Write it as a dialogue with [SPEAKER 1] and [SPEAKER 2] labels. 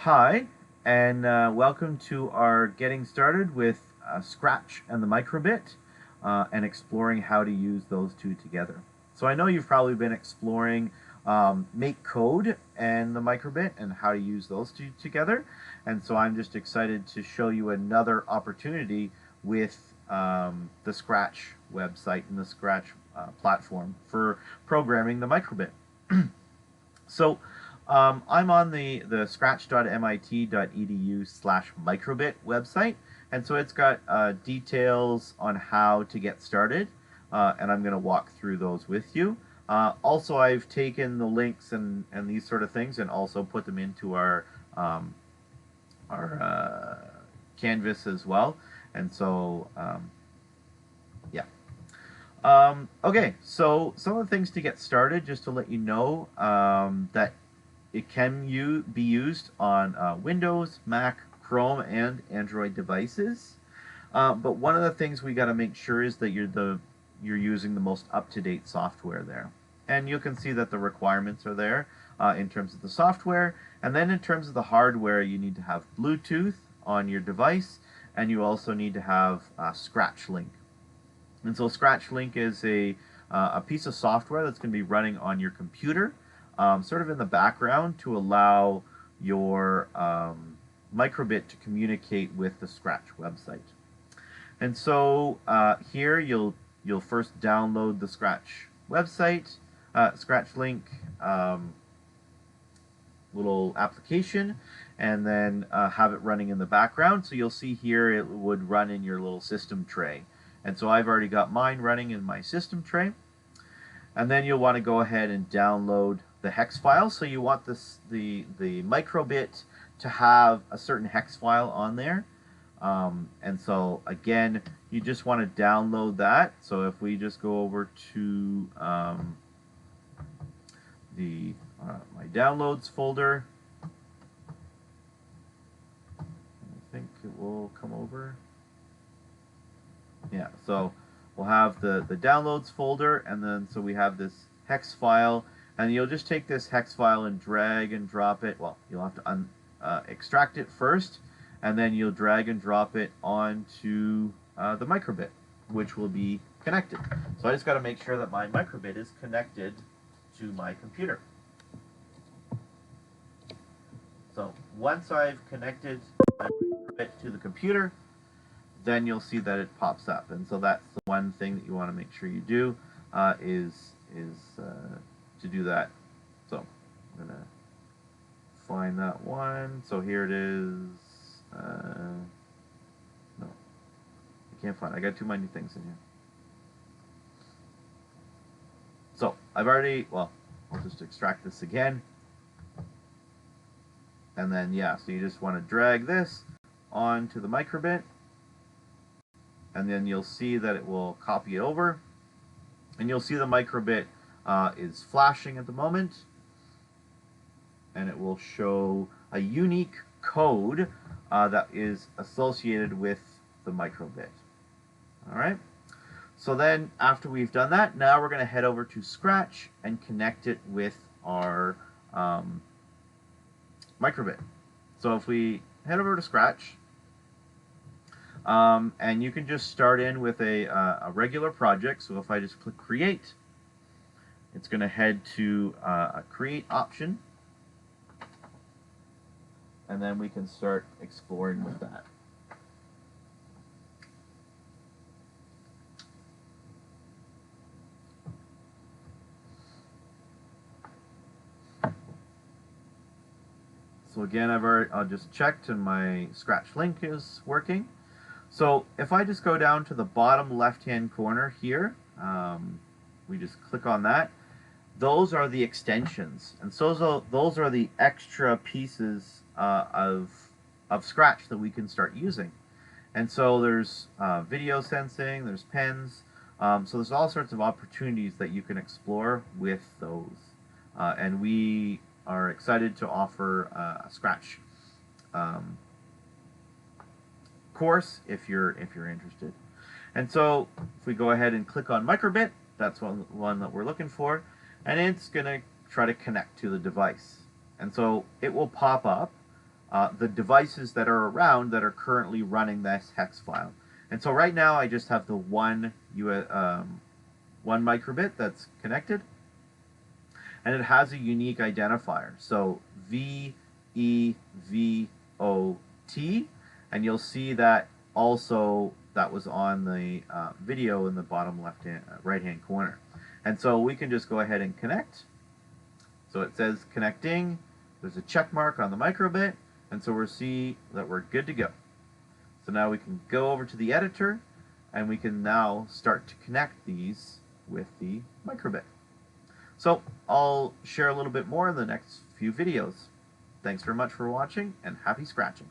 [SPEAKER 1] Hi, and welcome to our Getting Started with Scratch and the Microbit and exploring how to use those two together. So I know you've probably been exploring Make Code and the Microbit and how to use those two together. And so I'm just excited to show you another opportunity with the Scratch website and the Scratch platform for programming the Microbit. So I'm on the scratch.mit.edu/microbit website, and so it's got details on how to get started, and I'm going to walk through those with you. Also, I've taken the links and these sort of things and also put them into um, our Canvas as well, and so yeah. Okay, so some of the things to get started, just to let you know that it can be used on Windows, Mac, Chrome, and Android devices. But one of the things we got to make sure is that you're using the most up-to-date software there. And you can see that the requirements are there in terms of the software. And then in terms of the hardware, you need to have Bluetooth on your device, and you also need to have Scratch Link. And so Scratch Link is a piece of software that's going to be running on your computer, sort of in the background to allow your microbit to communicate with the Scratch website. And so here you'll first download the Scratch website, Scratch Link little application, and then have it running in the background. So you'll see here it would run in your little system tray. And so I've already got mine running in my system tray. And then you'll want to go ahead and download the hex file. So you want the microbit to have a certain hex file on there. And so again, you just want to download that. So if we just go over to my downloads folder, I think it will come over. Yeah, so we'll have the downloads folder, and then so we have this hex file, and you'll just take this hex file and drag and drop it. Well, you'll have to extract it first, and then you'll drag and drop it onto the microbit, which will be connected. So I just got to make sure that my microbit is connected to my computer. So once I've connected my microbit to the computer, then you'll see that it pops up. And so that's the one thing that you want to make sure you do is to do that. So I'm going to find that one. So here it is. No, I can't find it. I got too many things in here. So I've already, well, I'll just extract this again. And then, yeah, so you just want to drag this onto the microbit. And then you'll see that it will copy it over. And you'll see the microbit is flashing at the moment. And it will show a unique code that is associated with the microbit. All right. So then after we've done that, now we're going to head over to Scratch and connect it with our microbit. So if we head over to Scratch, and you can just start in with a regular project. So if I just click Create, it's going to head to a Create option, and then we can start exploring with that. So again, I've just checked and my Scratch Link is working. So if I just go down to the bottom left-hand corner here, we just click on that. Those are the extensions, and so those are the extra pieces of Scratch that we can start using. And so there's video sensing, there's pens, so there's all sorts of opportunities that you can explore with those. And we are excited to offer a Scratch course if you're interested. And so if we go ahead and click on microbit, that's one that we're looking for, and it's going to try to connect to the device. And so it will pop up the devices that are around that are currently running this hex file. And so right now I just have the one microbit that's connected, and it has a unique identifier. So VEVOT, and you'll see that also that was on the video in the bottom right hand corner. And so we can just go ahead and connect. So it says connecting. There's a check mark on the microbit, and so we'll see that we're good to go. So now we can go over to the editor, and we can now start to connect these with the microbit. So I'll share a little bit more in the next few videos. Thanks very much for watching, and happy scratching.